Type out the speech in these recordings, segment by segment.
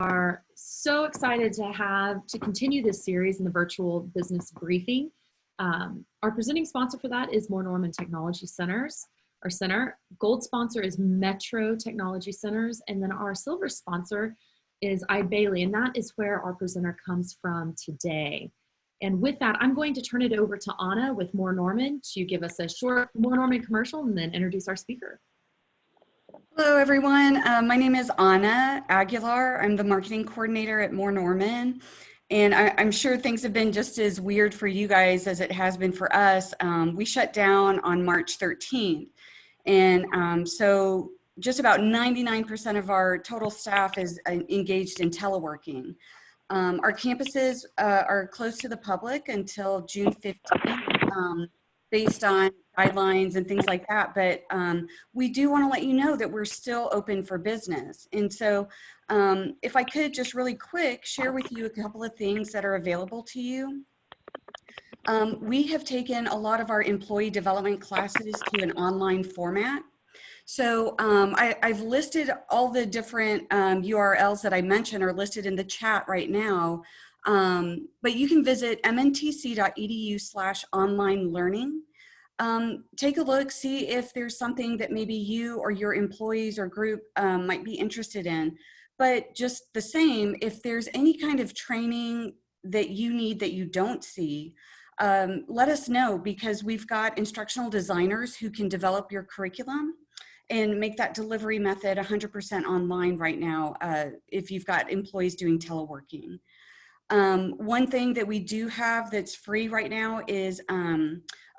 are so excited to continue this series in the virtual business briefing. Our presenting sponsor for that is Moore Norman Technology Centers. Our center gold sponsor is Metro Technology Centers, and then our silver sponsor is Ide Bailey, and that is where our presenter comes from today. And with that, I'm going to turn it over to Anna with Moore Norman to give us a short Moore Norman commercial and then introduce our speaker. Hello, everyone. My name is Anna Aguilar. I'm the marketing coordinator at Moore Norman. And I'm sure things have been just as weird for you guys as it has been for us. We shut down on March 13th. And so just about 99% of our total staff is engaged in teleworking. Our campuses are closed to the public until June 15th. Based on guidelines and things like that. But we do want to let you know that we're still open for business. And so if I could just really quick share with you a couple of things that are available to you. We have taken a lot of our employee development classes to an online format. So I've listed all the different URLs that I mentioned are listed in the chat right now. But you can visit mntc.edu/online learning. Take a look, see if there's something that maybe you or your employees or group might be interested in. But just the same, if there's any kind of training that you need that you don't see, let us know, because we've got instructional designers who can develop your curriculum and make that delivery method 100% online right now if you've got employees doing teleworking. One thing that we do have that's free right now is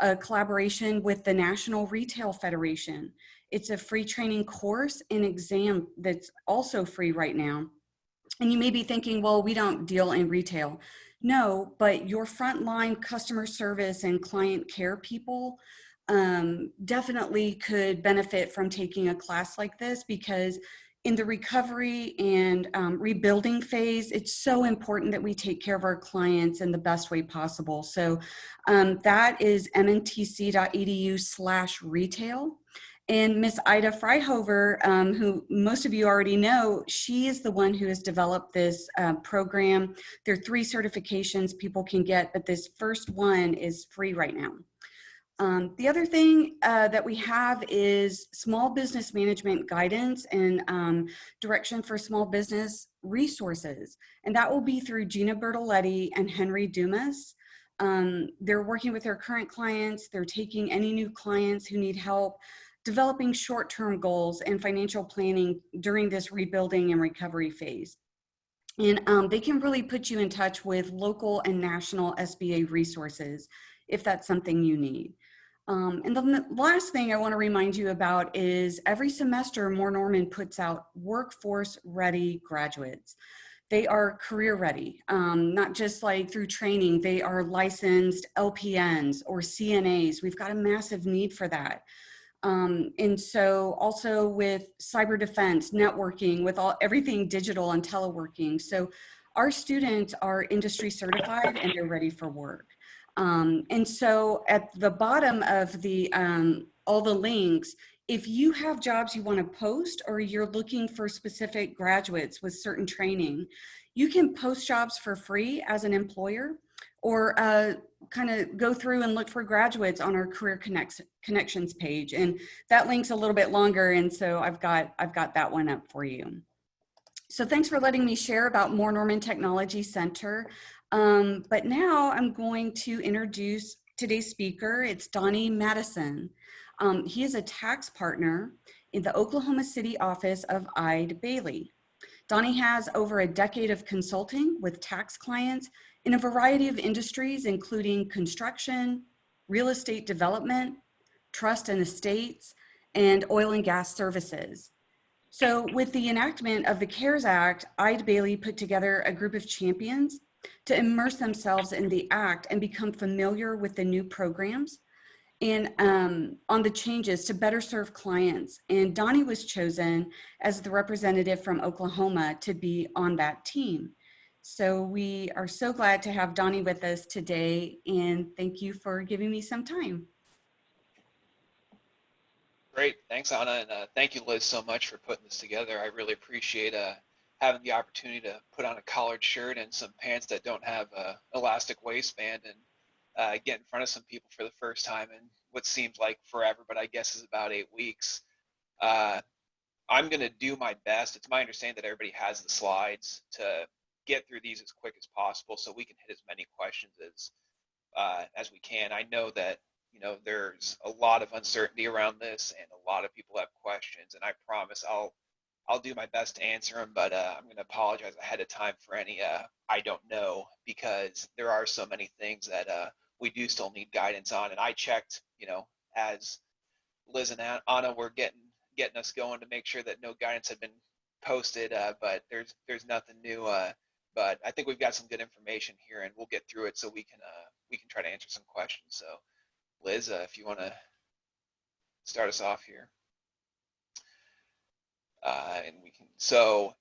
a collaboration with the National Retail Federation. It's a free training course and exam that's also free right now. And you may be thinking, well, we don't deal in retail. No, but your frontline customer service and client care people definitely could benefit from taking a class like this, because in the recovery and rebuilding phase, it's so important that we take care of our clients in the best way possible. So that is mntc.edu/retail. And Miss Ida Freihofer, who most of you already know, she is the one who has developed this program. There are 3 certifications people can get, but this first one is free right now. The other thing that we have is small business management guidance and direction for small business resources. And that will be through Gina Bertoletti and Henry Dumas. They're working with their current clients. They're taking any new clients who need help developing short-term goals and financial planning during this rebuilding and recovery phase. And they can really put you in touch with local and national SBA resources if that's something you need. And the last thing I want to remind you about is every semester Moore Norman puts out workforce ready graduates. They are career ready, not just like through training. They are licensed LPNs or CNAs. We've got a massive need for that. And so also with cyber defense, networking, with everything digital and teleworking. So our students are industry certified and they're ready for work. And so at the bottom of the all the links, if you have jobs you want to post or you're looking for specific graduates with certain training, you can post jobs for free as an employer, or kind of go through and look for graduates on our Career Connections page. And that link's a little bit longer, and so I've got that one up for you. So thanks for letting me share about Moore Norman Technology Center. But now I'm going to introduce today's speaker. It's Donnie Madison. He is a tax partner in the Oklahoma City office of Ide Bailey. Donnie has over a decade of consulting with tax clients in a variety of industries, including construction, real estate development, trust and estates, and oil and gas services. So with the enactment of the CARES Act, Ide Bailey put together a group of champions to immerse themselves in the act and become familiar with the new programs and on the changes to better serve clients. And Donnie was chosen as the representative from Oklahoma to be on that team. So we are so glad to have Donnie with us today, and thank you for giving me some time. Great, thanks Anna, and thank you Liz so much for putting this together. I really appreciate having the opportunity to put on a collared shirt and some pants that don't have a elastic waistband and get in front of some people for the first time in what seems like forever, but I guess is about 8 weeks. Uh, I'm going to do my best. It's my understanding that everybody has the slides to get through these as quick as possible so we can hit as many questions as we can. I know that there's a lot of uncertainty around this and a lot of people have questions, and I promise I'll do my best to answer them, but I'm going to apologize ahead of time for any I don't know, because there are so many things that we do still need guidance on. And I checked, as Liz and Anna were getting us going to make sure that no guidance had been posted, but there's nothing new. But I think we've got some good information here, and we'll get through it so we can try to answer some questions. So, Liz, if you want to start us off here, and we can so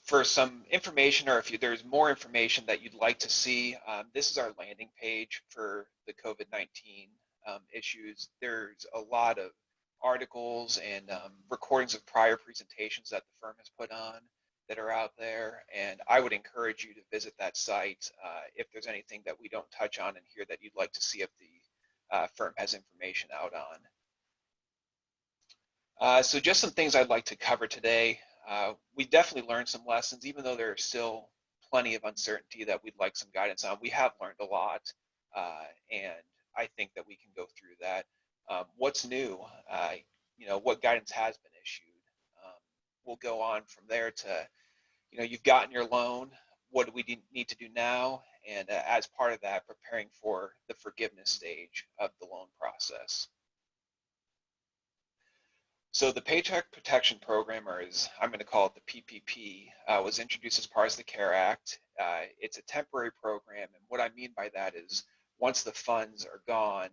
for some information, or if there's more information that you'd like to see, this is our landing page for the COVID-19 issues. There's a lot of articles and recordings of prior presentations that the firm has put on that are out there, and I would encourage you to visit that site if there's anything that we don't touch on in here that you'd like to see if the firm has information out on. So just some things I'd like to cover today. We definitely learned some lessons, even though there's still plenty of uncertainty that we'd like some guidance on. We have learned a lot, and I think that we can go through that. What's new? What guidance has been issued? We'll go on from there to, you've gotten your loan. What do we need to do now? And as part of that, preparing for the forgiveness stage of the loan process. So the Paycheck Protection Program, or as I'm going to call it the PPP, was introduced as part of the CARE Act. It's a temporary program, and what I mean by that is once the funds are gone,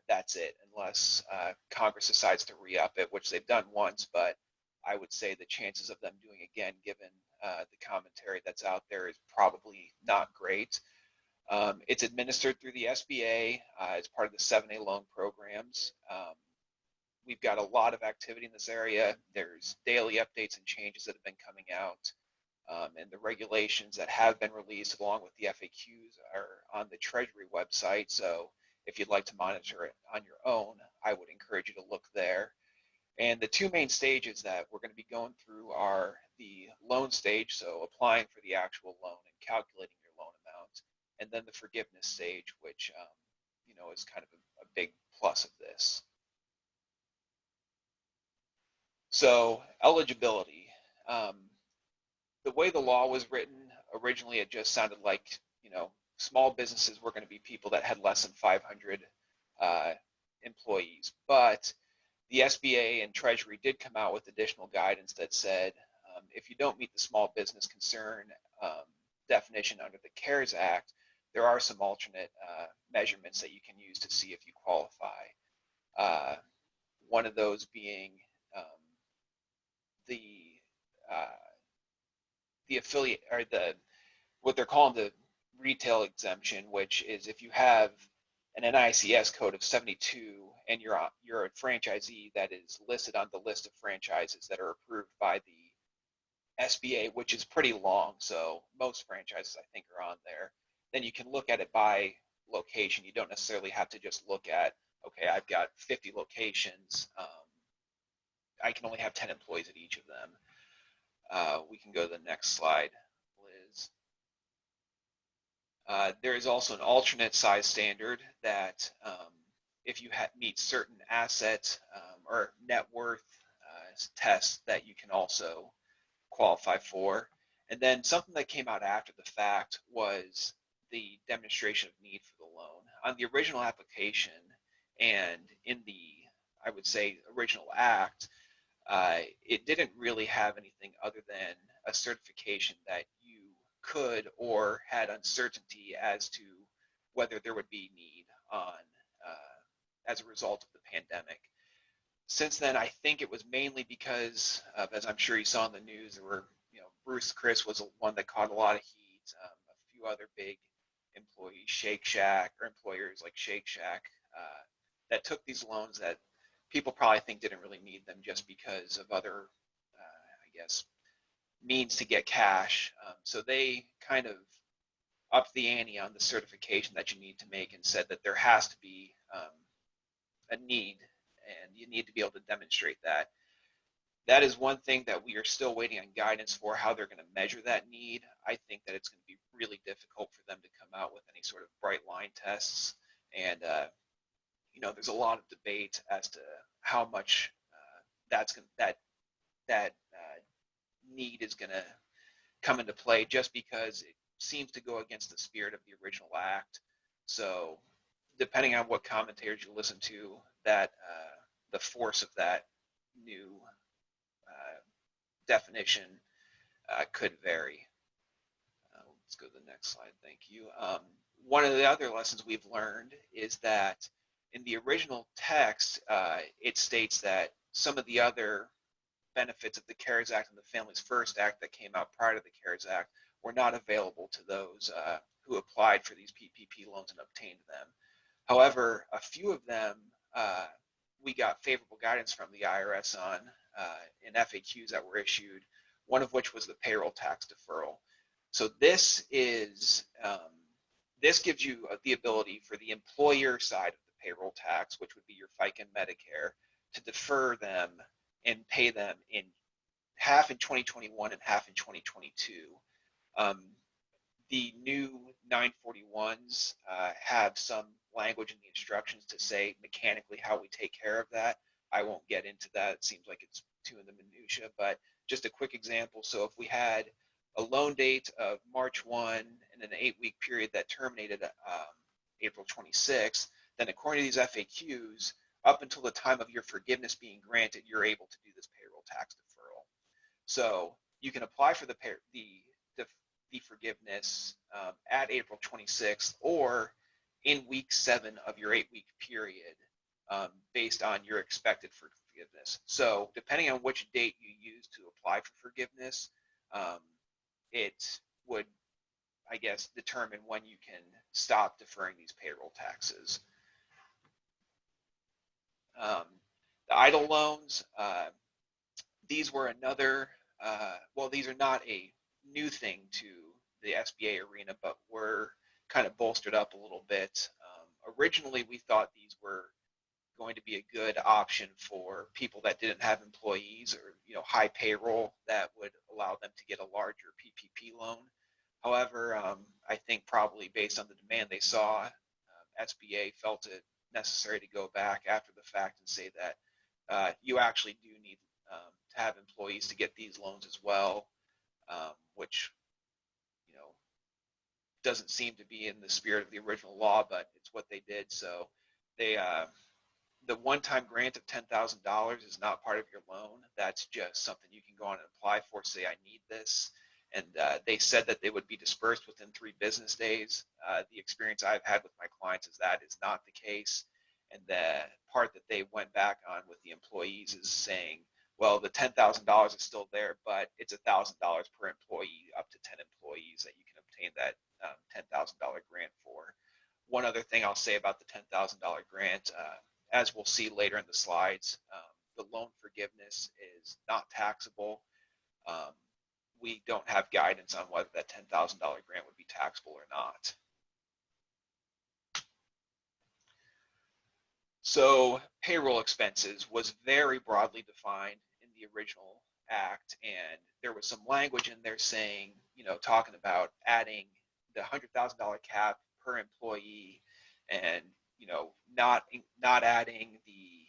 that's it, unless Congress decides to re-up it, which they've done once, but I would say the chances of them doing again, given the commentary that's out there, is probably not great. It's administered through the SBA as part of the 7A loan programs. We've got a lot of activity in this area. There's daily updates and changes that have been coming out. And the regulations that have been released along with the FAQs are on the Treasury website. So if you'd like to monitor it on your own, I would encourage you to look there. And the two main stages that we're going to be going through are the loan stage, so applying for the actual loan and calculating your loan amount, and then the forgiveness stage, which is kind of a big plus of this. So eligibility, the way the law was written originally, it just sounded like, small businesses were going to be people that had less than 500 employees. But the SBA and Treasury did come out with additional guidance that said, if you don't meet the small business concern definition under the CARES Act, there are some alternate measurements that you can use to see if you qualify. One of those being the affiliate, or what they're calling the retail exemption, which is if you have an NICS code of 72 and you're a franchisee that is listed on the list of franchises that are approved by the SBA, which is pretty long, so most franchises I think are on there, then you can look at it by location. You don't necessarily have to just look at, okay, I've got 50 locations, I can only have 10 employees at each of them. We can go to the next slide, Liz. There is also an alternate size standard that if you meet certain asset or net worth tests that you can also qualify for. And then something that came out after the fact was the demonstration of need for the loan. On the original application and in the, I would say, original act, it didn't really have anything other than a certification that you could or had uncertainty as to whether there would be need on as a result of the pandemic. Since then, I think it was mainly because of, as I'm sure you saw in the news, there were, Bruce Chris was one that caught a lot of heat. A few other big employees, employers like Shake Shack, that took these loans that people probably think didn't really need them just because of other, guess, means to get cash. So they kind of upped the ante on the certification that you need to make and said that there has to be a need, and you need to be able to demonstrate that. That is one thing that we are still waiting on guidance for, how they're going to measure that need. I think that it's going to be really difficult for them to come out with any sort of bright line tests. And, there's a lot of debate as to how much that need is going to come into play, just because it seems to go against the spirit of the original act. So depending on what commentators you listen to, that the force of that new definition could vary. Let's go to the next slide. Thank you. One of the other lessons we've learned is that in the original text, it states that some of the other benefits of the CARES Act and the Families First Act that came out prior to the CARES Act were not available to those who applied for these PPP loans and obtained them. However, a few of them we got favorable guidance from the IRS on in FAQs that were issued, one of which was the payroll tax deferral. So this gives you the ability for the employer side of the payroll tax, which would be your FICA and Medicare, to defer them and pay them in half in 2021 and half in 2022. The new 941s have some language in the instructions to say mechanically how we take care of that. I won't get into that. It seems like it's too in the minutia, but just a quick example. So if we had a loan date of March 1 and an 8-week period that terminated April 26th, then according to these FAQs, up until the time of your forgiveness being granted, you're able to do this payroll tax deferral. So you can apply for the forgiveness at April 26th or in week 7 of your 8-week period based on your expected forgiveness. So depending on which date you use to apply for forgiveness, it would, I guess, determine when you can stop deferring these payroll taxes. The EIDL loans, these were another, these are not a new thing to the SBA arena, but were kind of bolstered up a little bit. Originally, we thought these were going to be a good option for people that didn't have employees or high payroll that would allow them to get a larger PPP loan. However, I think probably based on the demand they saw, SBA felt it necessary to go back after the fact and say that you actually do need to have employees to get these loans as well, which doesn't seem to be in the spirit of the original law, but it's what they did. So they the one-time grant of $10,000 is not part of your loan. That's just something you can go on and apply for, say I need this. And they said that they would be dispersed within 3 business days. The experience I've had with my clients is that is not the case. And the part that they went back on with the employees is saying, well, the $10,000 is still there, but it's $1,000 per employee, up to 10 employees that you can obtain that $10,000 grant for. One other thing I'll say about the $10,000 grant, as we'll see later in the slides, the loan forgiveness is not taxable. We don't have guidance on whether that $10,000 grant would be taxable or not. So payroll expenses was very broadly defined in the original act, and there was some language in there saying, talking about adding the $100,000 cap per employee, and not adding the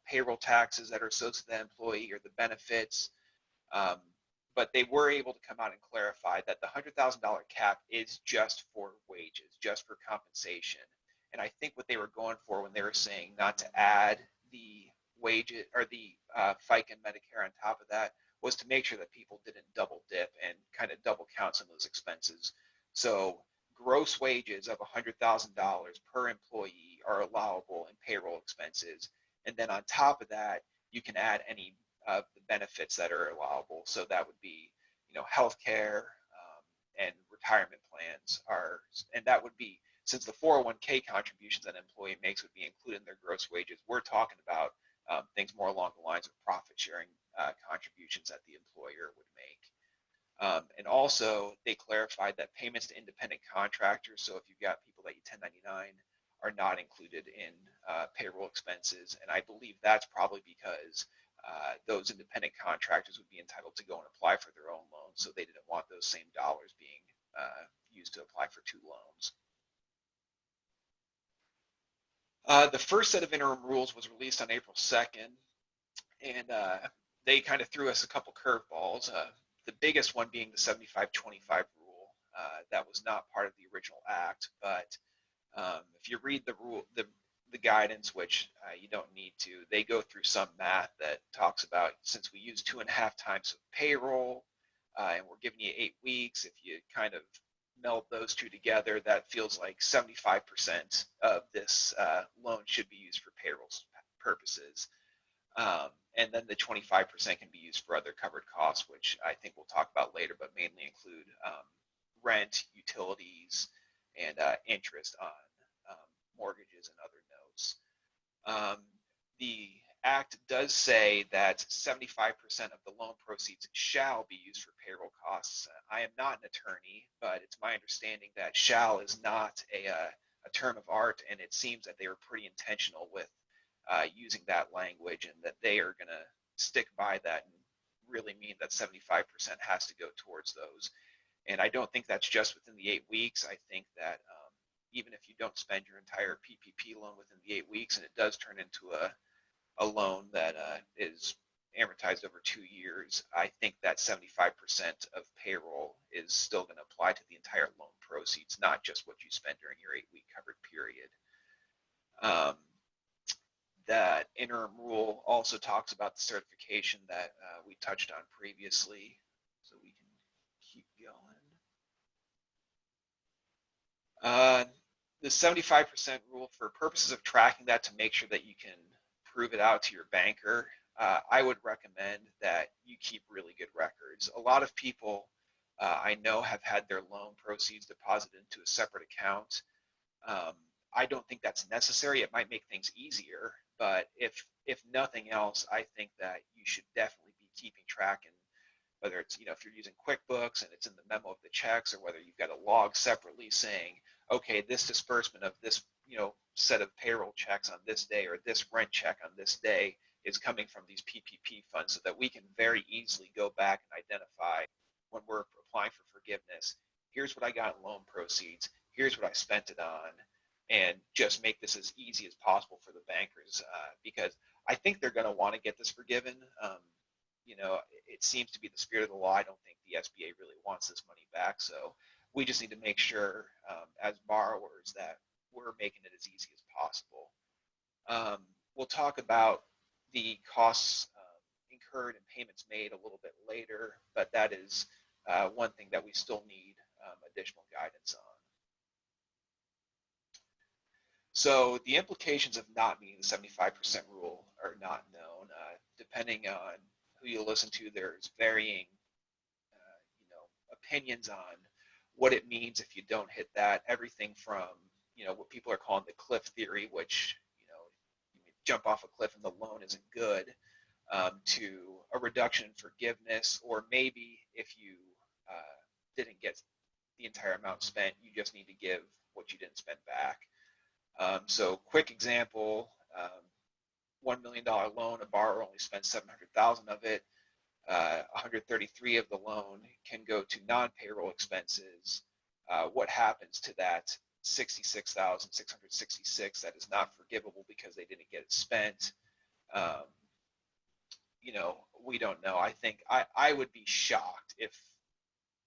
payroll taxes that are associated with the employee or the benefits. But they were able to come out and clarify that the $100,000 cap is just for wages, just for compensation. And I think what they were going for when they were saying not to add the wages or the FICA and Medicare on top of that was to make sure that people didn't double dip and kind of double count some of those expenses. So gross wages of $100,000 per employee are allowable in payroll expenses. And then on top of that, you can add any of the benefits that are allowable. So that would be, health care and retirement plans are, and that would be, since the 401k contributions that an employee makes would be included in their gross wages, we're talking about things more along the lines of profit sharing contributions that the employer would make. And also, they clarified that payments to independent contractors, so if you've got people that you 1099, are not included in payroll expenses. And I believe that's probably because those independent contractors would be entitled to go and apply for their own loans, so they didn't want those same dollars being used to apply for two loans. The first set of interim rules was released on April 2nd, and they kind of threw us a couple curveballs. The biggest one being the 75-25 rule. That was not part of the original act, but if you read the rule, the guidance, which you don't need to, they go through some math that talks about, since we use 2.5 times of payroll, and we're giving you 8 weeks, if you kind of meld those two together, that feels like 75% of this loan should be used for payroll purposes. And then the 25% can be used for other covered costs, which I think we'll talk about later, but mainly include rent, utilities, and interest on mortgages and other notes. The Act does say that 75% of the loan proceeds shall be used for payroll costs. I am not an attorney, but it's my understanding that shall is not a term of art, and it seems that they were pretty intentional with using that language, and that they are going to stick by that and really mean that 75% has to go towards those. And I don't think that's just within the 8 weeks. I think that even if you don't spend your entire PPP loan within the 8 weeks, and it does turn into a loan that is amortized over 2 years, I think that 75% of payroll is still going to apply to the entire loan proceeds, not just what you spend during your 8-week covered period. That interim rule also talks about the certification that we touched on previously, so we can keep going. The 75% rule, for purposes of tracking that to make sure that you can prove it out to your banker, I would recommend that you keep really good records. A lot of people I know have had their loan proceeds deposited into a separate account. I don't think that's necessary. It might make things easier, but if nothing else, I think that you should definitely be keeping track, and whether it's, if you're using QuickBooks and it's in the memo of the checks, or whether you've got a log separately saying, okay, this disbursement of this, set of payroll checks on this day, or this rent check on this day, is coming from these PPP funds, so that we can very easily go back and identify when we're applying for forgiveness, here's what I got in loan proceeds, here's what I spent it on, and just make this as easy as possible for the bankers, because I think they're going to want to get this forgiven. It seems to be the spirit of the law. I don't think the SBA really wants this money back, so we just need to make sure as borrowers that we're making it as easy as possible. We'll talk about the costs incurred and payments made a little bit later, but that is one thing that we still need additional guidance on. So the implications of not meeting the 75% rule are not known. Depending on who you listen to, there's varying opinions on what it means if you don't hit that. Everything from what people are calling the cliff theory, which you jump off a cliff and the loan isn't good, to a reduction in forgiveness, or maybe if you didn't get the entire amount spent, you just need to give what you didn't spend back. So quick example, $1 million loan, a borrower only spends $700,000 of it. 133 of the loan can go to non-payroll expenses. What happens to that 66,666 that is not forgivable because they didn't get it spent? We don't know. I think I would be shocked if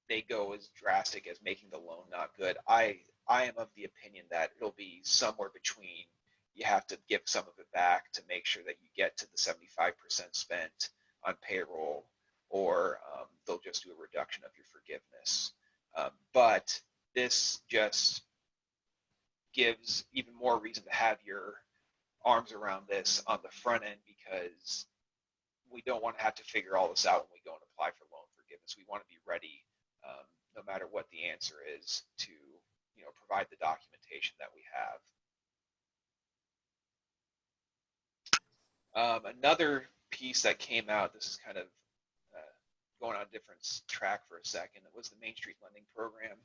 they go as drastic as making the loan not good. I am of the opinion that it'll be somewhere between, you have to give some of it back to make sure that you get to the 75% spent on payroll, or they'll just do a reduction of your forgiveness. But this just gives even more reason to have your arms around this on the front end, because we don't want to have to figure all this out when we go and apply for loan forgiveness. We want to be ready, no matter what the answer is, to provide the documentation that we have. Another piece that came out, this is kind of going on a different track for a second. It was the Main Street Lending Program.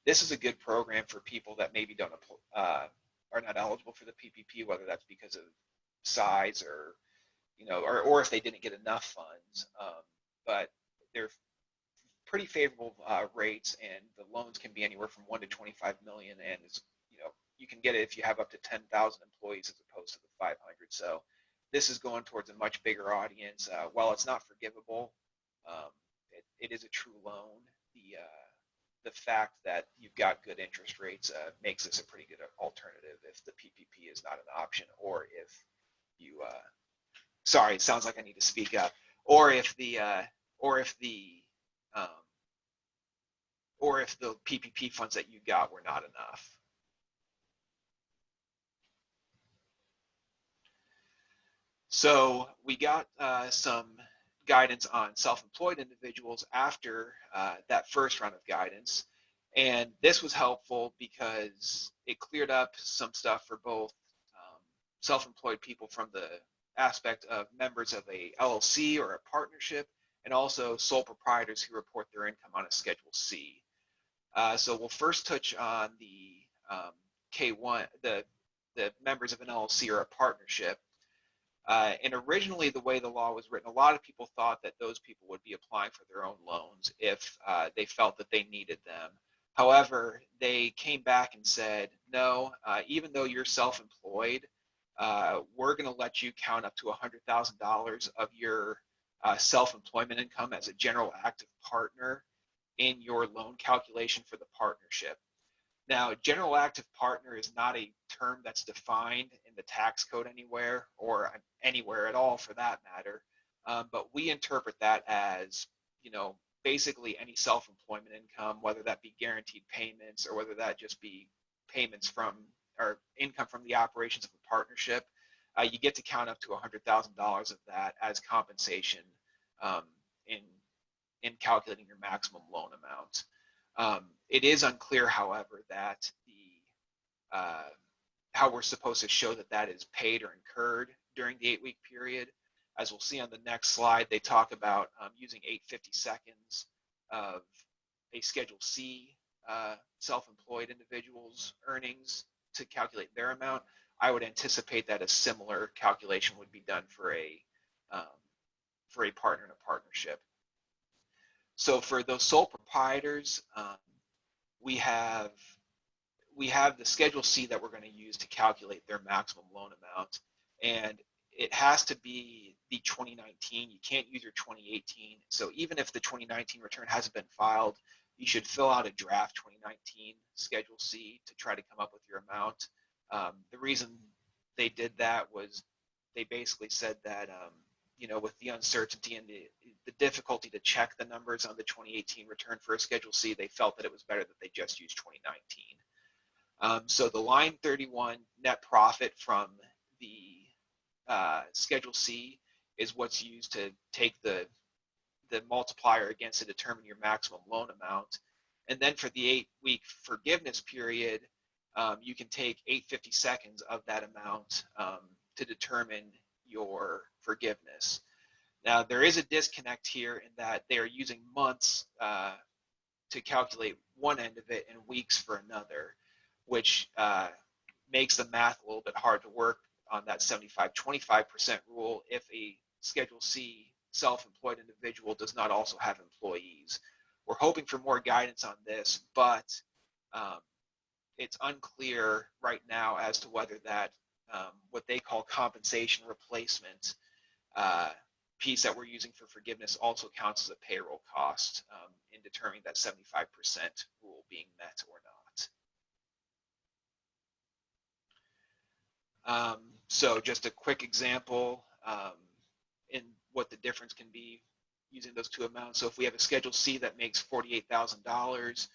This is a good program for people that maybe don't are not eligible for the PPP, whether that's because of size or or if they didn't get enough funds. But they're pretty favorable rates, and the loans can be anywhere from 1 to 25 million, and you can get it if you have up to 10,000 employees as opposed to the 500. So this is going towards a much bigger audience. While it's not forgivable, it is a true loan. The fact that you've got good interest rates makes this a pretty good alternative if the PPP is not an option, or if you sorry, it sounds like I need to speak up, or if the PPP funds that you got were not enough. So we got some guidance on self-employed individuals after that first round of guidance, and this was helpful because it cleared up some stuff for both self-employed people from the aspect of members of a LLC or a partnership, and also sole proprietors who report their income on a Schedule C. So we'll first touch on the K1, the members of an LLC or a partnership. And originally, the way the law was written, a lot of people thought that those people would be applying for their own loans if they felt that they needed them. However, they came back and said, no, even though you're self-employed, we're going to let you count up to $100,000 of your self-employment income as a general active partner in your loan calculation for the partnership. Now, general active partner is not a term that's defined in the tax code anywhere, or anywhere at all for that matter, but we interpret that as, basically any self-employment income, whether that be guaranteed payments or whether that just be payments from or income from the operations of a partnership. You get to count up to $100,000 of that as compensation in calculating your maximum loan amount. It is unclear, however, that how we're supposed to show that that is paid or incurred during the 8-week period. As we'll see on the next slide, they talk about using 8/52 of a Schedule C self-employed individual's earnings to calculate their amount. I would anticipate that a similar calculation would be done for a partner in a partnership. So for those sole proprietors, we have the Schedule C that we're going to use to calculate their maximum loan amount, and it has to be the 2019. You can't use your 2018. So even if the 2019 return hasn't been filed, you should fill out a draft 2019 Schedule C to try to come up with your amount. The reason they did that was they basically said that with the uncertainty and the difficulty to check the numbers on the 2018 return for a Schedule C, they felt that it was better that they just use 2019. So the line 31 net profit from the Schedule C is what's used to take the multiplier against to determine your maximum loan amount. And then for the 8-week forgiveness period, you can take 8/52 of that amount to determine your forgiveness. Now, there is a disconnect here in that they are using months to calculate one end of it and weeks for another, which makes the math a little bit hard to work on that 75-25% rule if a Schedule C self-employed individual does not also have employees. We're hoping for more guidance on this, but it's unclear right now as to whether that what they call compensation replacement piece that we're using for forgiveness also counts as a payroll cost in determining that 75% rule being met or not. So just a quick example in what the difference can be using those two amounts. So if we have a Schedule C that makes $48,000,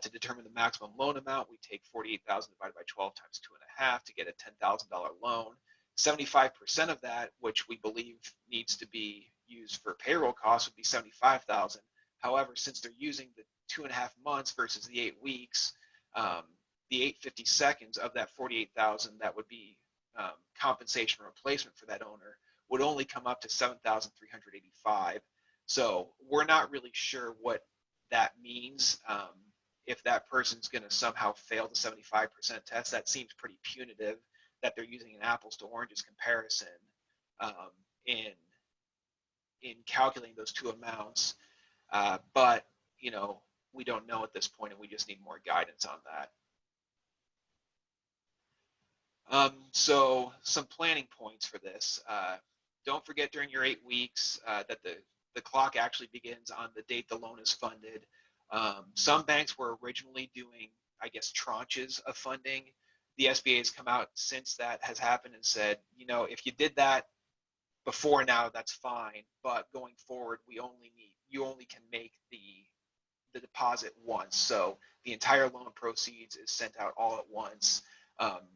to determine the maximum loan amount, we take 48,000 divided by 12 times 2.5 to get a $10,000 loan. 75% of that, which we believe needs to be used for payroll costs, would be 75,000. However, since they're using the 2.5 months versus the 8 weeks, the 8/52 of that 48,000 that would be compensation replacement for that owner would only come up to 7,385. So we're not really sure what that means. If that person's going to somehow fail the 75% test, that seems pretty punitive that they're using an apples to oranges comparison um, in calculating those two amounts. But we don't know at this point, and we just need more guidance on that. So some planning points for this. Don't forget during your 8 weeks that the clock actually begins on the date the loan is funded. Some banks were originally doing, I guess, tranches of funding. The SBA has come out since that has happened and said, if you did that before now, that's fine. But going forward, you only can make the deposit once. So the entire loan proceeds is sent out all at once.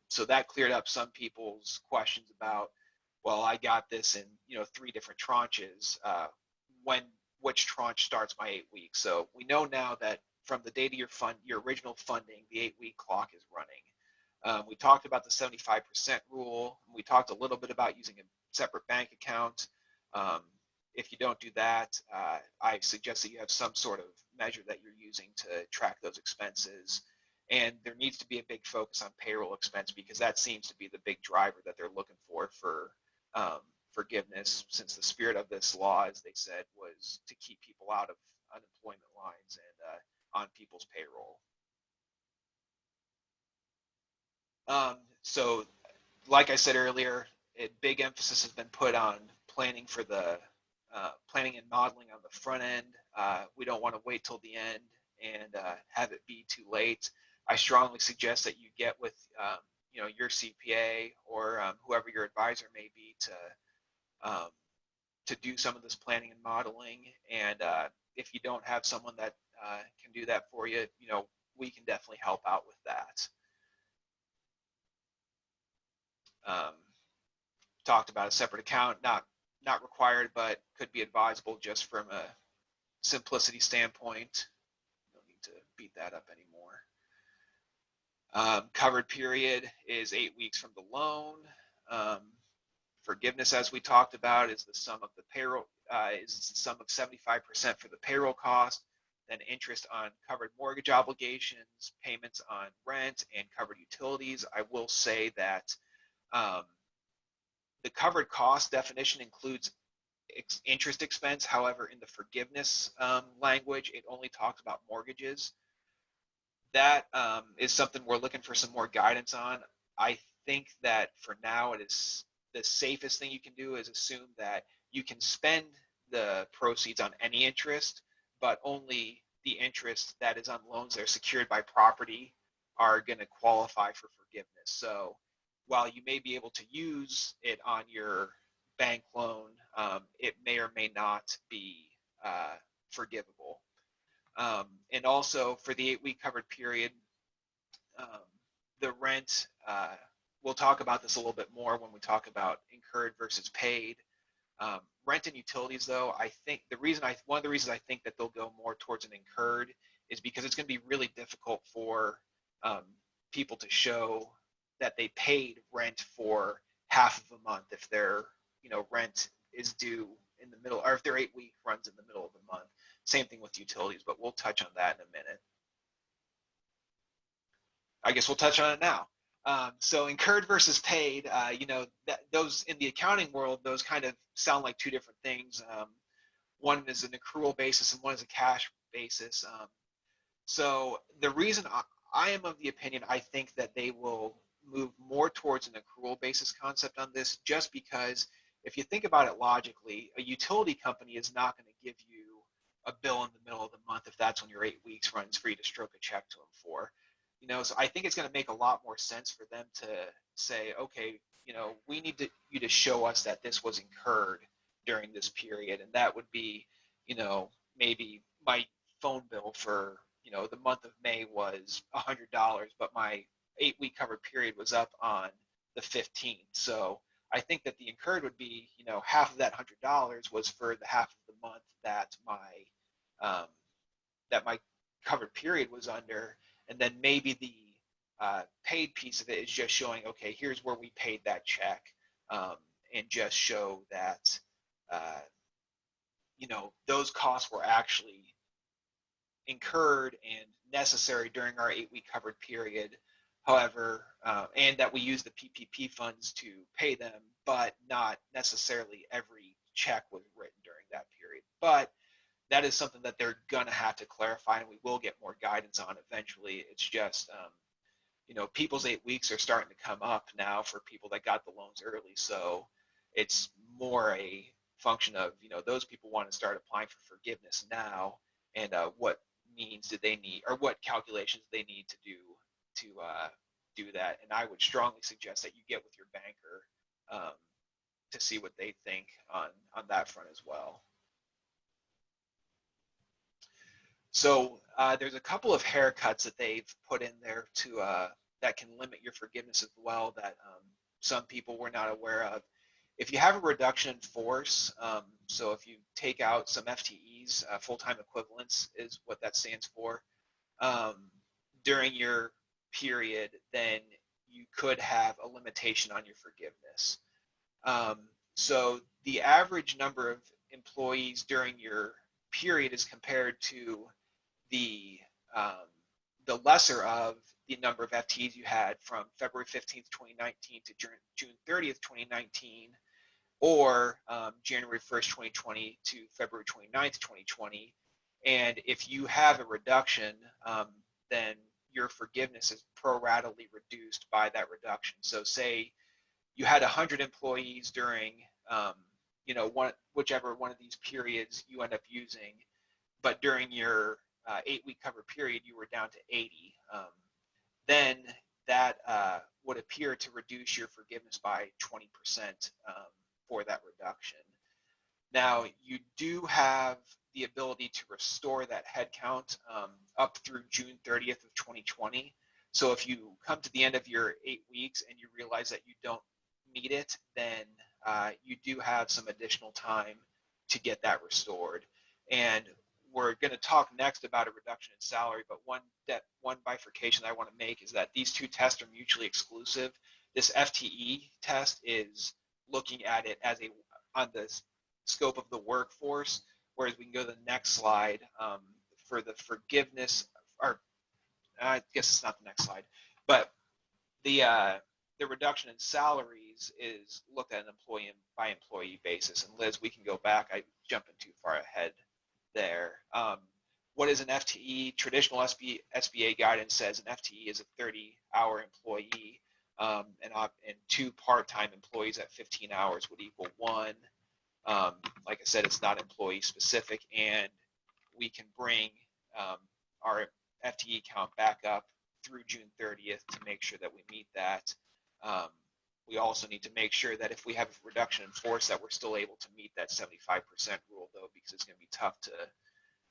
So that cleared up some people's questions about, well, I got this in 3 different tranches. Which tranche starts my 8 weeks? So we know now that from the date of your original funding, the 8-week clock is running. We talked about the 75% rule. We talked a little bit about using a separate bank account. If you don't do that, I suggest that you have some sort of measure that you're using to track those expenses. And there needs to be a big focus on payroll expense because that seems to be the big driver that they're looking for forgiveness, since the spirit of this law, as they said, was to keep people out of unemployment lines and on people's payroll. So like I said earlier, a big emphasis has been put on planning for the planning and modeling on the front end. We don't want to wait till the end and have it be too late. I strongly suggest that you get with your CPA or whoever your advisor may be to do some of this planning and modeling. And if you don't have someone that can do that for you, we can definitely help out with that. Talked about a separate account, not required, but could be advisable just from a simplicity standpoint. Don't need to beat that up anymore. Covered period is 8 weeks from the loan. Forgiveness, as we talked about, is the sum of the payroll, is the sum of 75% for the payroll cost, then interest on covered mortgage obligations, payments on rent, and covered utilities. I will say that the covered cost definition includes interest expense. However, in the forgiveness language, it only talks about mortgages. That is something we're looking for some more guidance on. I think that for now, it is the safest thing you can do is assume that you can spend the proceeds on any interest, but only the interest that is on loans that are secured by property are going to qualify for forgiveness. So while you may be able to use it on your bank loan, it may or may not be forgivable. And also for the 8-week covered period, the rent, we'll talk about this a little bit more when we talk about incurred versus paid. Rent and utilities, though, I think one of the reasons I think that they'll go more towards an incurred is because it's going to be really difficult for people to show that they paid rent for half of a month if their rent is due in the middle, or if their 8-week runs in the middle of the month. Same thing with utilities, but we'll touch on that in a minute. I guess we'll touch on it now. So incurred versus paid, those in the accounting world, those kind of sound like two different things. One is an accrual basis and one is a cash basis. So the reason I am of the opinion, I think that they will move more towards an accrual basis concept on this, just because if you think about it logically, a utility company is not going to give you a bill in the middle of the month if that's when your 8 weeks runs for you to stroke a check to them for. So I think it's going to make a lot more sense for them to say, okay, we need you to show us that this was incurred during this period, and that would be, maybe my phone bill for the month of May was $100, but my 8-week covered period was up on the 15th. So I think that the incurred would be, half of that $100 was for the half of the month that my covered period was under, and then maybe the paid piece of it is just showing, okay, here's where we paid that check, and just show that, you know, those costs were actually incurred and necessary during our 8-week covered period. However, and that we use the PPP funds to pay them, but not necessarily every check was written during that period. But that is something that they're going to have to clarify, and we will get more guidance on eventually. It's just, you know, people's 8 weeks are starting to come up now for people that got the loans early. So it's more a function of, you know, those people want to start applying for forgiveness now, and what means do they need, or what calculations they need to do that. And I would strongly suggest that you get with your banker to see what they think on that front as well. So there's a couple of haircuts that they've put in there to that can limit your forgiveness as well, that some people were not aware of. If you have a reduction in force, so if you take out some FTEs, full-time equivalents is what that stands for, during your period, then you could have a limitation on your forgiveness. So the average number of employees during your period is compared to the lesser of the number of FTEs you had from February 15th, 2019 to June 30th, 2019, or January 1st, 2020 to February 29th, 2020. And if you have a reduction, then your forgiveness is pro-ratally reduced by that reduction. So say you had 100 employees during, you know, whichever one of these periods you end up using, but during your 8-week cover period, you were down to 80, then that would appear to reduce your forgiveness by 20% for that reduction. Now, you do have the ability to restore that headcount up through June 30th of 2020. So if you come to the end of your 8 weeks and you realize that you don't meet it, then you do have some additional time to get that restored. And we're going to talk next about a reduction in salary, but one bifurcation that I want to make is that these two tests are mutually exclusive. This FTE test is looking at it as on the scope of the workforce, whereas we can go to the next slide for the forgiveness, or I guess it's not the next slide, but the reduction in salaries is looked at an employee by employee basis. And Liz, we can go back. I jumping too far ahead there. What is an FTE? Traditional SBA guidance says an FTE is a 30-hour employee, and 2 part-time employees at 15 hours would equal 1. Like I said, it's not employee specific, and we can bring our FTE count back up through June 30th to make sure that we meet that. We also need to make sure that if we have a reduction in force, that we're still able to meet that 75% rule, though, because it's going to be tough to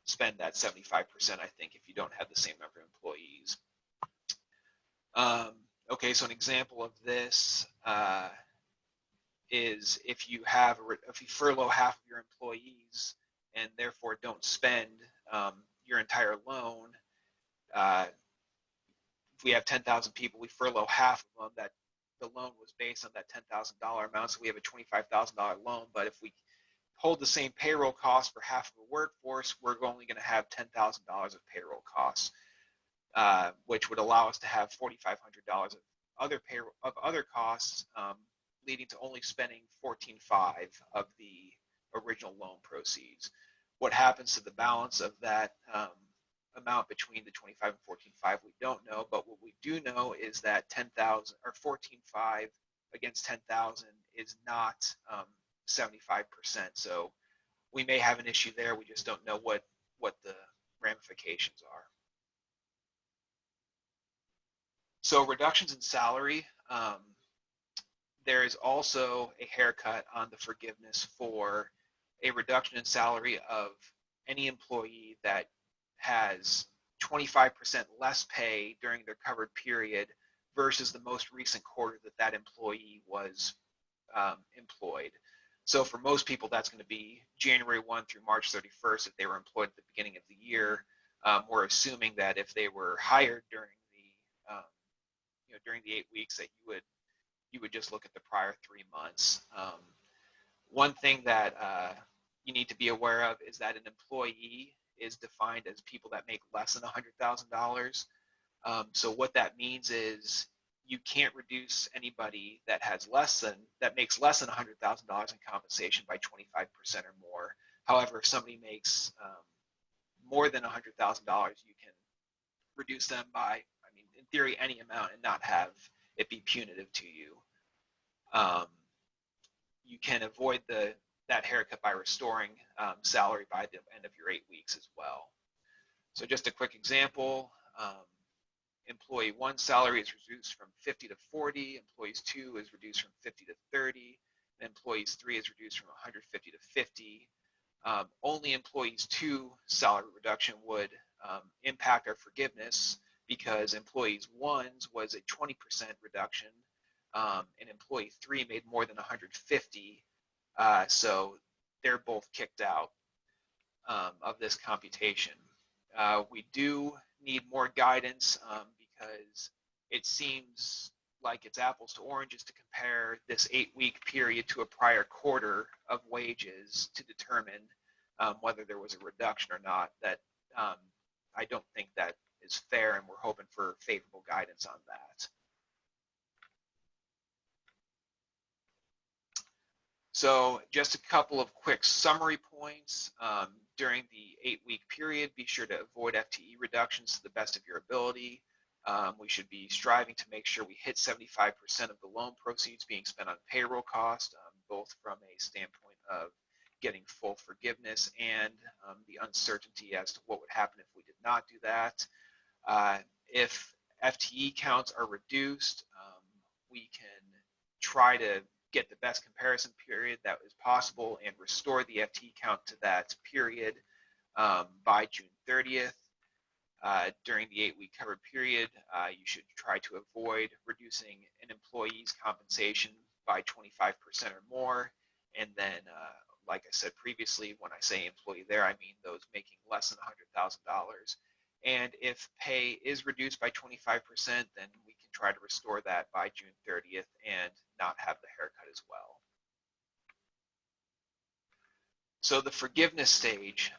spend that 75%, I think, if you don't have the same number of employees. Okay, so an example of this is if you furlough half of your employees and therefore don't spend your entire loan. If we have 10,000 people, we furlough half of them. That the loan was based on that $10,000 amount, so we have a $25,000 loan. But if we hold the same payroll costs for half of the workforce, we're only going to have $10,000 of payroll costs, which would allow us to have $4,500 of other costs, leading to only spending $14,500 of the original loan proceeds. What happens to the balance of that amount between the 25 and 14.5, we don't know, but what we do know is that 10,000 or 14.5 against 10,000 is not 75%. So we may have an issue there. We just don't know what the ramifications are. So reductions in salary, there is also a haircut on the forgiveness for a reduction in salary of any employee that has 25% less pay during their covered period versus the most recent quarter that employee was employed. So for most people, that's going to be January 1 through March 31st if they were employed at the beginning of the year. We're assuming that if they were hired during the 8 weeks, that you would just look at the prior 3 months. One thing that you need to be aware of is that an employee is defined as people that make less than $100,000. So what that means is you can't reduce anybody that makes less than $100,000 in compensation by 25% or more. However, if somebody makes more than $100,000, you can reduce them by, I mean, in theory, any amount and not have it be punitive to you. You can avoid that haircut by restoring salary by the end of your 8 weeks as well. So just a quick example, employee 1 salary is reduced from 50 to 40, employees 2 is reduced from 50 to 30, and employees 3 is reduced from 150 to 50. Only employees 2 salary reduction would impact our forgiveness because employees 1's was a 20% reduction, and employee 3 made more than 150, so they're both kicked out of this computation. We do need more guidance because it seems like it's apples to oranges to compare this 8-week period to a prior quarter of wages to determine whether there was a reduction or not. That I don't think that is fair, and we're hoping for favorable guidance on that. So just a couple of quick summary points. During the 8-week period, be sure to avoid FTE reductions to the best of your ability. We should be striving to make sure we hit 75% of the loan proceeds being spent on payroll cost, both from a standpoint of getting full forgiveness and the uncertainty as to what would happen if we did not do that. If FTE counts are reduced, we can try to get the best comparison period that is possible and restore the FTE count to that period by June 30th. During the 8-week covered period, you should try to avoid reducing an employee's compensation by 25% or more. And then, like I said previously, when I say employee there, I mean those making less than $100,000. And if pay is reduced by 25%, then we can try to restore that by June 30th and not have the haircut as well. So the forgiveness stage,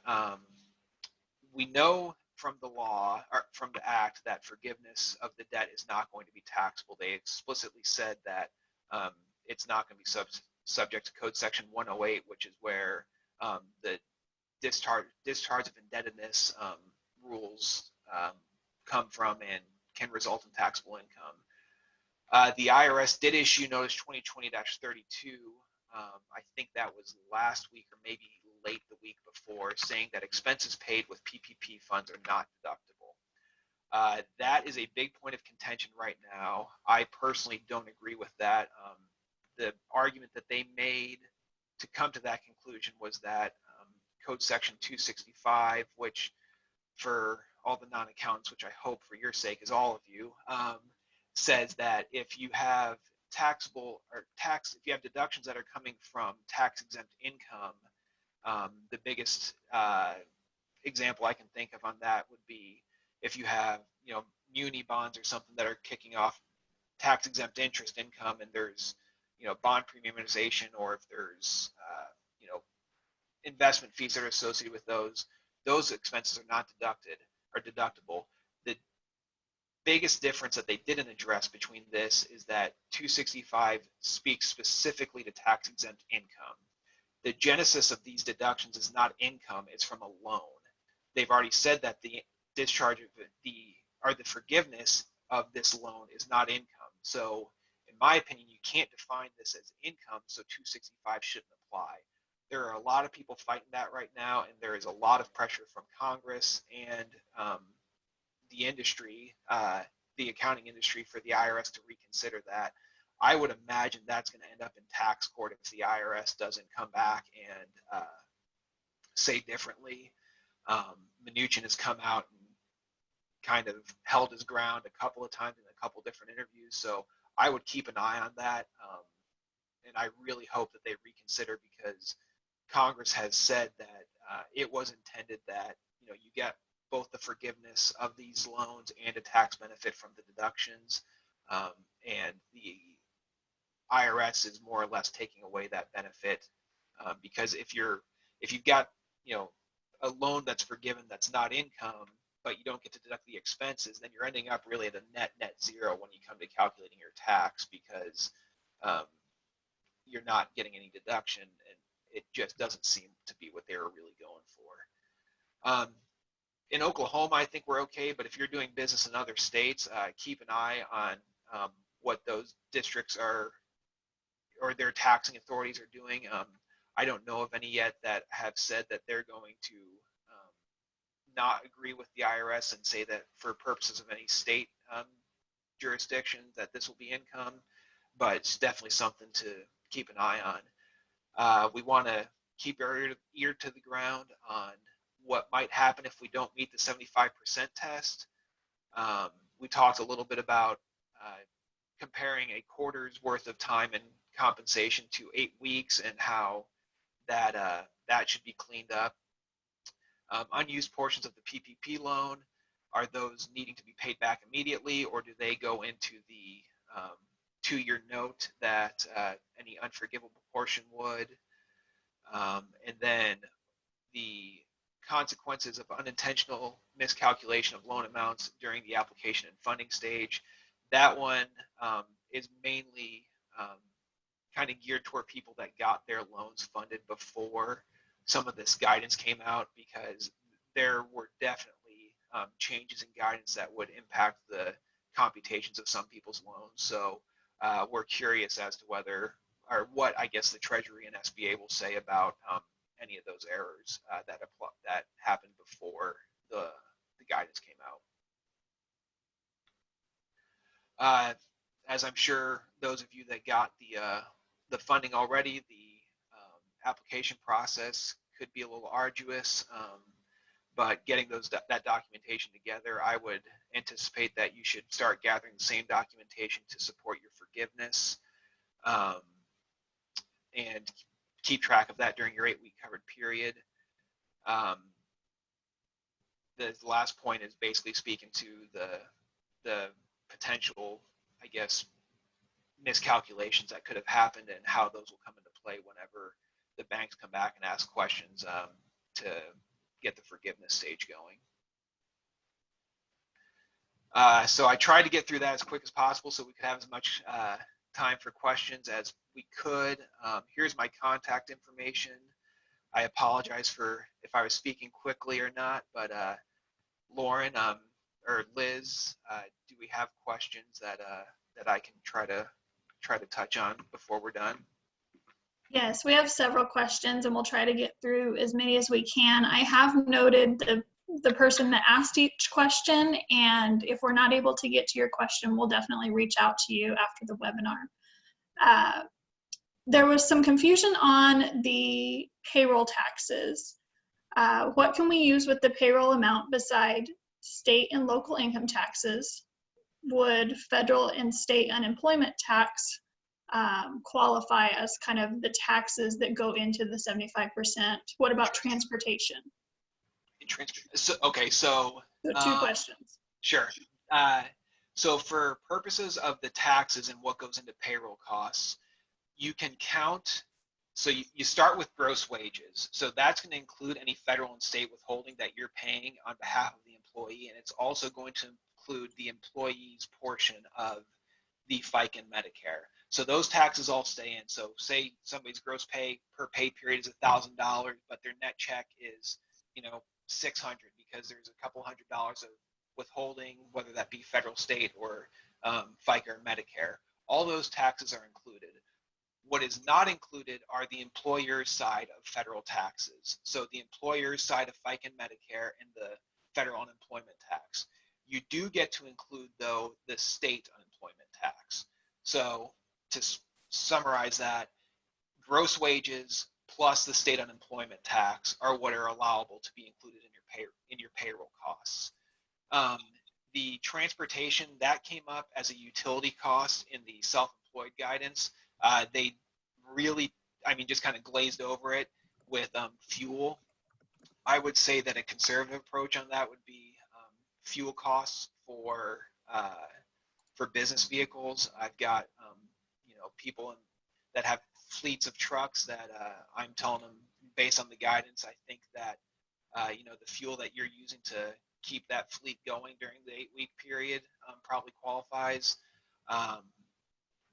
we know from the law, or from the act, that forgiveness of the debt is not going to be taxable. They explicitly said that it's not going to be subject to Code Section 108, which is where the discharge of indebtedness rules come from and can result in taxable income. The IRS did issue Notice 2020-32. I think that was last week or maybe late the week before, saying that expenses paid with PPP funds are not deductible. That is a big point of contention right now. I personally don't agree with that. The argument that they made to come to that conclusion was that Code Section 265, which for all the non-accountants, which I hope for your sake is all of you, says that if you have if you have deductions that are coming from tax-exempt income, the biggest example I can think of on that would be if you have, muni bonds or something that are kicking off tax-exempt interest income, and there's, bond premiumization, or if there's, investment fees that are associated with those expenses are not deductible. The biggest difference that they didn't address between this is that 265 speaks specifically to tax-exempt income. The genesis of these deductions is not income, it's from a loan. They've already said that the discharge of the forgiveness of this loan is not income. So in my opinion, you can't define this as income, so 265 shouldn't apply. There are a lot of people fighting that right now, and there is a lot of pressure from Congress and the industry, the accounting industry, for the IRS to reconsider that. I would imagine that's going to end up in tax court if the IRS doesn't come back and say differently. Mnuchin has come out and kind of held his ground a couple of times in a couple different interviews, so I would keep an eye on that, and I really hope that they reconsider, because Congress has said that it was intended that you get both the forgiveness of these loans and a tax benefit from the deductions, and the IRS is more or less taking away that benefit Because if you've got, you know, a loan that's forgiven that's not income, but you don't get to deduct the expenses, then you're ending up really at a net zero when you come to calculating your tax, because you're not getting any deduction, and it just doesn't seem to be what they were really going for. In Oklahoma, I think we're okay, but if you're doing business in other states, keep an eye on what those districts are, or their taxing authorities are doing. I don't know of any yet that have said that they're going to not agree with the IRS and say that for purposes of any state jurisdiction that this will be income, but it's definitely something to keep an eye on. We want to keep our ear to the ground on what might happen if we don't meet the 75% test. We talked a little bit about comparing a quarter's worth of time and compensation to 8 weeks, and how that should be cleaned up. Unused portions of the PPP loan, are those needing to be paid back immediately, or do they go into the 2-year note that any unforgivable portion would? And then the consequences of unintentional miscalculation of loan amounts during the application and funding stage. That one is mainly kind of geared toward people that got their loans funded before some of this guidance came out, because there were definitely changes in guidance that would impact the computations of some people's loans. So we're curious as to whether, or what I guess the Treasury and SBA will say about any of those errors that happened before the guidance came out. As I'm sure those of you that got the funding already, the application process could be a little arduous, but getting that documentation together, I would anticipate that you should start gathering the same documentation to support your forgiveness, and keep track of that during your 8-week covered period. The last point is basically speaking to the potential, I guess, miscalculations that could have happened, and how those will come into play whenever the banks come back and ask questions to get the forgiveness stage going. So I tried to get through that as quick as possible so we could have as much time for questions as we could. Here's my contact information. I apologize for if I was speaking quickly or not, but Lauren or Liz, do we have questions that I can try to touch on before we're done? Yes, we have several questions, and we'll try to get through as many as we can. I have noted the person that asked each question, and if we're not able to get to your question, we'll definitely reach out to you after the webinar. There was some confusion on the payroll taxes. What can we use with the payroll amount beside state and local income taxes? Would federal and state unemployment tax qualify as kind of the taxes that go into the 75%? What about transportation? Okay, so 2 questions. Sure. So for purposes of the taxes and what goes into payroll costs, you can count. So you start with gross wages. So that's going to include any federal and state withholding that you're paying on behalf of the employee, and it's also going to include the employee's portion of the FICA and Medicare. So those taxes all stay in. So say somebody's gross pay per pay period is $1,000, but their net check is, $600, because there's a couple $100 of withholding, whether that be federal, state, or FICA or Medicare. All those taxes are included. What is not included are the employer's side of federal taxes. So the employer's side of FICA and Medicare and the federal unemployment tax. You do get to include, though, the state unemployment tax. So to summarize that, gross wages plus the state unemployment tax are what are allowable to be included in your payroll costs. The transportation, that came up as a utility cost in the self-employed guidance. They really, just kind of glazed over it with fuel. I would say that a conservative approach on that would be fuel costs for business vehicles. I've got people that have fleets of trucks that I'm telling them, based on the guidance, I think that the fuel that you're using to keep that fleet going during the 8-week period probably qualifies.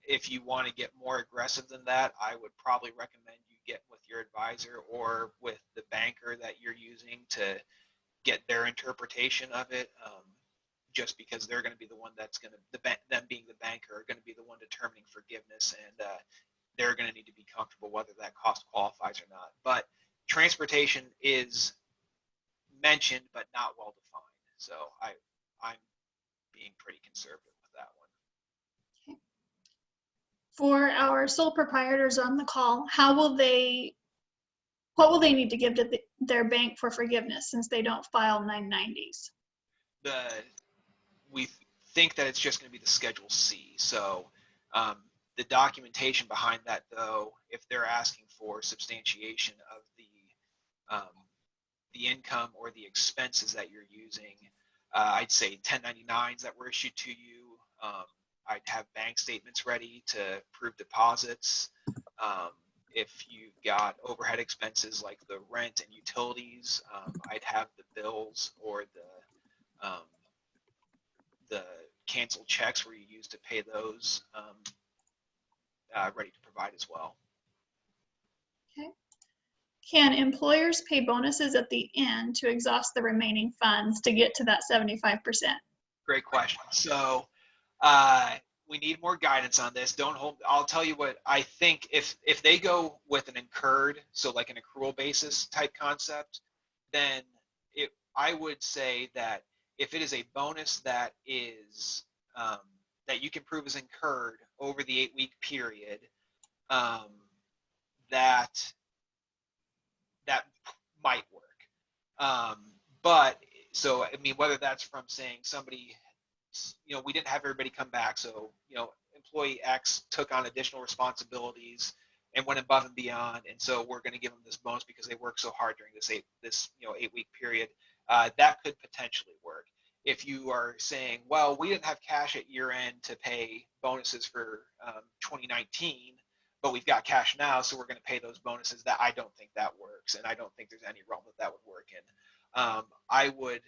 If you want to get more aggressive than that, I would probably recommend you get with your advisor or with the banker that you're using to get their interpretation of it, just because they're going to be the one that's going to, them being the banker, are going to be the one determining forgiveness, and they're going to need to be comfortable whether that cost qualifies or not. But transportation is mentioned but not well defined, so I'm being pretty conservative with that one. For our sole proprietors on the call, what will they need to give to their bank for forgiveness since they don't file 990s? We think that it's just going to be the Schedule C. So the documentation behind that, though, if they're asking for substantiation of the income or the expenses that you're using, I'd say 1099s that were issued to you. I'd have bank statements ready to prove deposits. If you've got overhead expenses like the rent and utilities, I'd have the bills or the canceled checks where you used to pay those ready to provide as well. Okay. Can employers pay bonuses at the end to exhaust the remaining funds to get to that 75%? Great question. So we need more guidance on this. I'll tell you what I think. If they go with an incurred, so like an accrual basis type concept, then I would say that if it is a bonus that is that you can prove is incurred over the 8-week period, that might work. But so I mean, whether that's from saying somebody, we didn't have everybody come back, so employee X took on additional responsibilities and went above and beyond, and so we're going to give them this bonus because they worked so hard during this 8-week period. That could potentially work. If you are saying, well, we didn't have cash at year end to pay bonuses for 2019, but we've got cash now, so we're going to pay those bonuses, that I don't think that works, and I don't think there's any realm that would work in. I would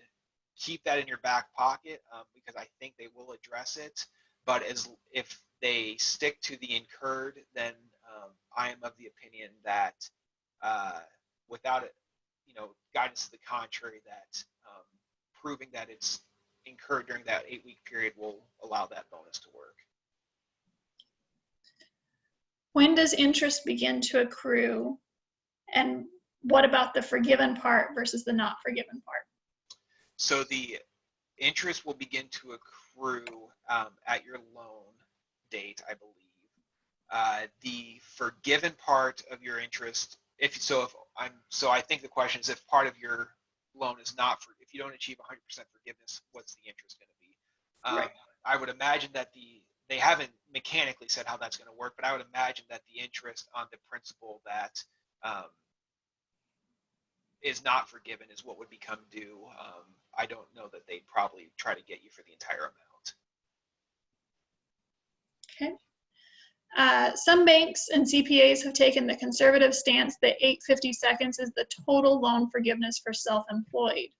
keep that in your back pocket because I think they will address it, but if they stick to the incurred, then I am of the opinion that without it, guidance to the contrary, that proving that it's incurred during that 8-week period will allow that bonus to work. When does interest begin to accrue, and what about the forgiven part versus the not forgiven part? So the interest will begin to accrue at your loan date, I believe. The forgiven part of your interest, I think the question is, if part of your loan is not for, if you don't achieve 100% forgiveness, what's the interest going to be? Right. I would imagine that they haven't mechanically said how that's going to work, but I would imagine that the interest on the principal that is not forgiven is what would become due. I don't know that they'd probably try to get you for the entire amount. Okay. Some banks and CPAs have taken the conservative stance that 850 seconds is the total loan forgiveness for self-employed.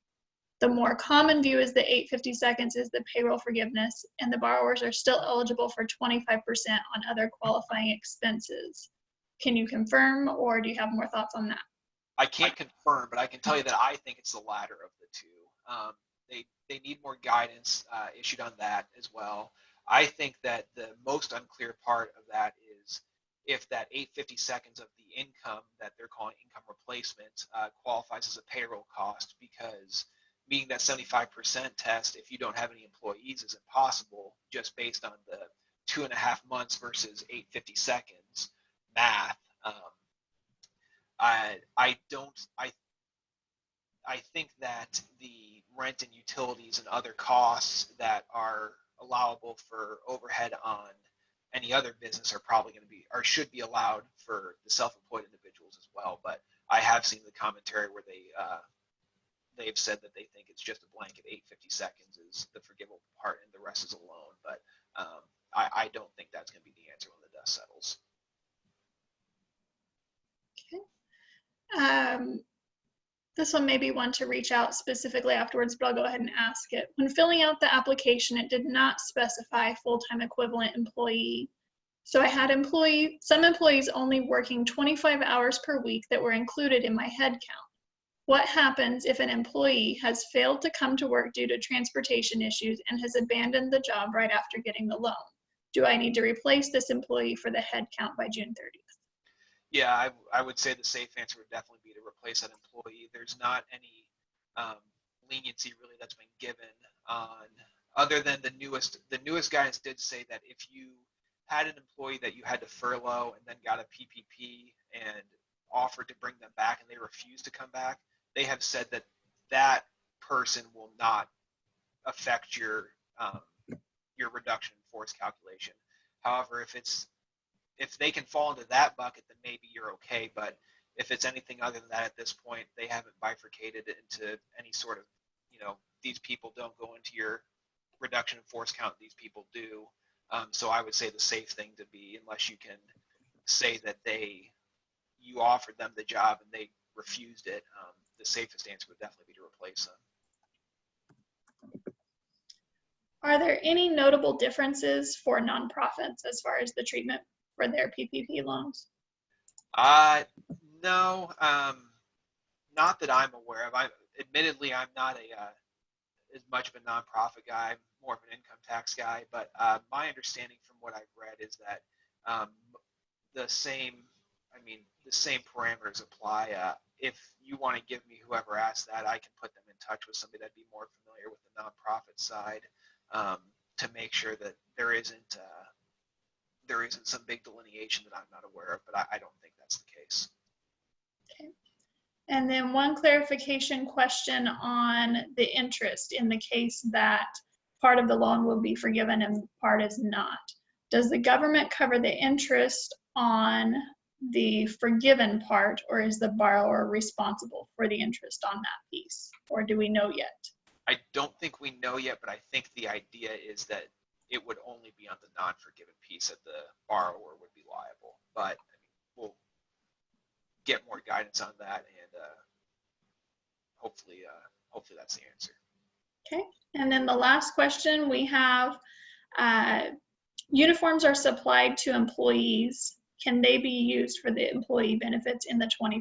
The more common view is that 850 seconds is the payroll forgiveness, and the borrowers are still eligible for 25% on other qualifying expenses. Can you confirm, or do you have more thoughts on that? I can't confirm, but I can tell you that I think it's the latter of the two. They need more guidance issued on that as well. I think that the most unclear part of that is if that 850 seconds of the income that they're calling income replacement qualifies as a payroll cost, because meeting that 75% test, if you don't have any employees, is impossible just based on the 2.5 months versus 850 seconds math. I think that the rent and utilities and other costs that are allowable for overhead on any other business are probably going to be, or should be allowed for the self-employed individuals as well. But I have seen the commentary where they've said that they think it's just a blanket 850 seconds is the forgivable part and the rest is a loan. But I don't think that's going to be the answer when the dust settles. This one may be one to reach out specifically afterwards, but I'll go ahead and ask it. When filling out the application, it did not specify full-time equivalent employee. So I had some employees only working 25 hours per week that were included in my head count. What happens if an employee has failed to come to work due to transportation issues and has abandoned the job right after getting the loan? Do I need to replace this employee for the head count by June 30th? Yeah, I would say the safe answer would definitely be to replace that employee. There's not any leniency really that's been given on, other than the newest guidance did say that if you had an employee that you had to furlough and then got a PPP and offered to bring them back and they refused to come back, they have said that that person will not affect your reduction in force calculation. However, if they can fall into that bucket, then maybe you're okay. But if it's anything other than that at this point, they haven't bifurcated it into any sort of, these people don't go into your reduction in force count, these people do. So I would say the safe thing to be, unless you can say that you offered them the job and they refused it, the safest answer would definitely be to replace them. Are there any notable differences for nonprofits as far as the treatment for their PPP loans? No, not that I'm aware of. Admittedly, I'm not as much of a nonprofit guy, more of an income tax guy, but my understanding from what I've read is that the same parameters apply. If you want to give me whoever asked that, I can put them in touch with somebody that'd be more familiar with the nonprofit side to make sure that there isn't some big delineation that I'm not aware of, but I don't think that's the case. Okay. And then one clarification question on the interest in the case that part of the loan will be forgiven and part is not. Does the government cover the interest on the forgiven part, or is the borrower responsible for the interest on that piece? Or do we know yet? I don't think we know yet, but I think the idea is that it would only be on the non-forgiven piece that the borrower would be liable. But we'll get more guidance on that, and hopefully that's the answer. Okay, and then the last question we have, uniforms are supplied to employees. Can they be used for the employee benefits in the 25%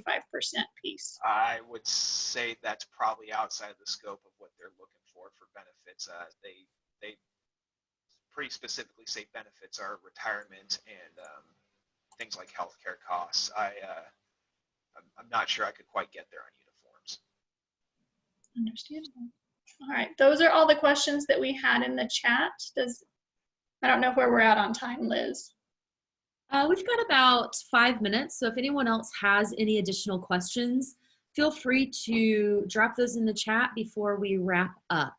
piece? I would say that's probably outside the scope of what they're looking for benefits. They pretty specifically say benefits are retirement and things like healthcare costs. I'm not sure I could quite get there on uniforms. Understandable. All right, those are all the questions that we had in the chat. I don't know where we're at on time, Liz. We've got about 5 minutes, so if anyone else has any additional questions, feel free to drop those in the chat before we wrap up.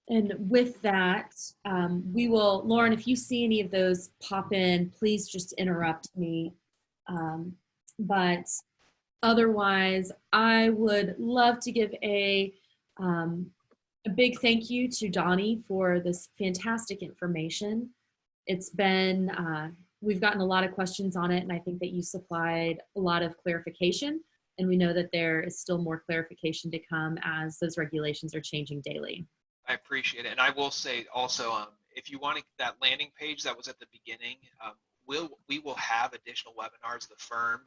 And with that, Lauren, if you see any of those pop in, please just interrupt me. But otherwise, I would love to give a big thank you to Donnie for this fantastic information. It's been, we've gotten a lot of questions on it, and I think that you supplied a lot of clarification, and we know that there is still more clarification to come as those regulations are changing daily. I appreciate it. And I will say also, if you want that landing page that was at the beginning, we will have additional webinars, the firm,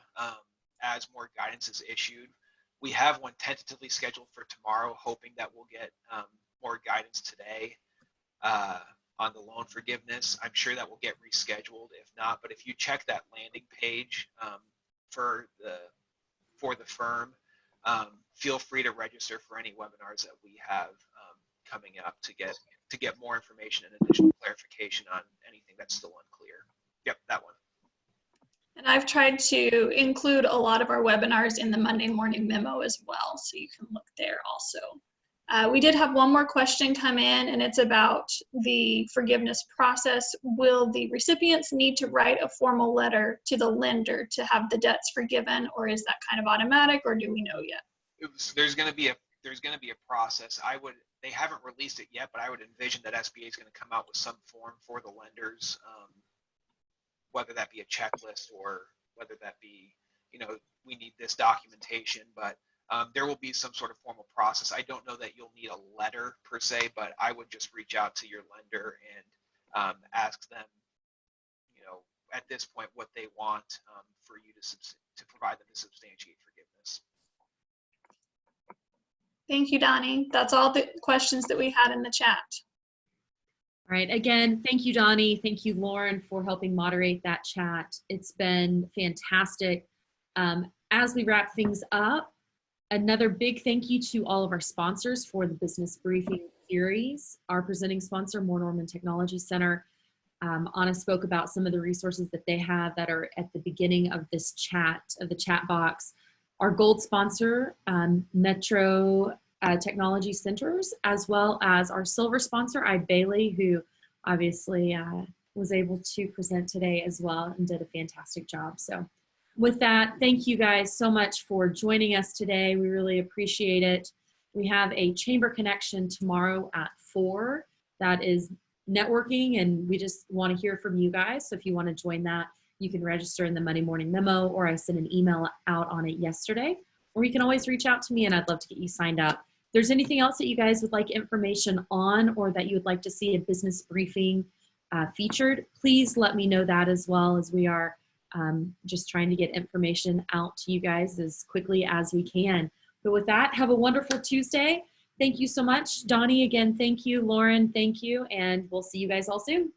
as more guidance is issued. We have one tentatively scheduled for tomorrow, hoping that we'll get more guidance today on the loan forgiveness. I'm sure that will get rescheduled if not, but if you check that landing page for the firm, feel free to register for any webinars that we have coming up to get more information and additional clarification on anything that's still unclear. Yep, that one. And I've tried to include a lot of our webinars in the Monday morning memo as well, so you can look there also. We did have one more question come in, and it's about the forgiveness process. Will the recipients need to write a formal letter to the lender to have the debts forgiven, or is that kind of automatic, or do we know yet? There's going to be a process. They haven't released it yet, but I would envision that SBA is going to come out with some form for the lenders, whether that be a checklist or whether that be, we need this documentation, but there will be some sort of formal process. I don't know that you'll need a letter per se, but I would just reach out to your lender and ask them, at this point, what they want for you to provide them to substantiate forgiveness. Thank you, Donnie. That's all the questions that we had in the chat. All right. Again, thank you, Donnie. Thank you, Lauren, for helping moderate that chat. It's been fantastic. As we wrap things up, another big thank you to all of our sponsors for the business briefing series. Our presenting sponsor, Moore Norman Technology Center. Anna spoke about some of the resources that they have that are at the beginning of this chat, of the chat box. Our gold sponsor, Metro Technology Centers, as well as our silver sponsor, Bailey, who obviously was able to present today as well and did a fantastic job. So with that, thank you guys so much for joining us today. We really appreciate it. We have a chamber connection tomorrow at 4. That is networking, and we just want to hear from you guys. So if you want to join that, you can register in the Monday morning memo, or I sent an email out on it yesterday, or you can always reach out to me and I'd love to get you signed up. If there's anything else that you guys would like information on, or that you would like to see a business briefing featured, please let me know that as well, as we are just trying to get information out to you guys as quickly as we can. But with that, have a wonderful Tuesday. Thank you so much. Donnie, again, thank you. Lauren, thank you. And we'll see you guys all soon.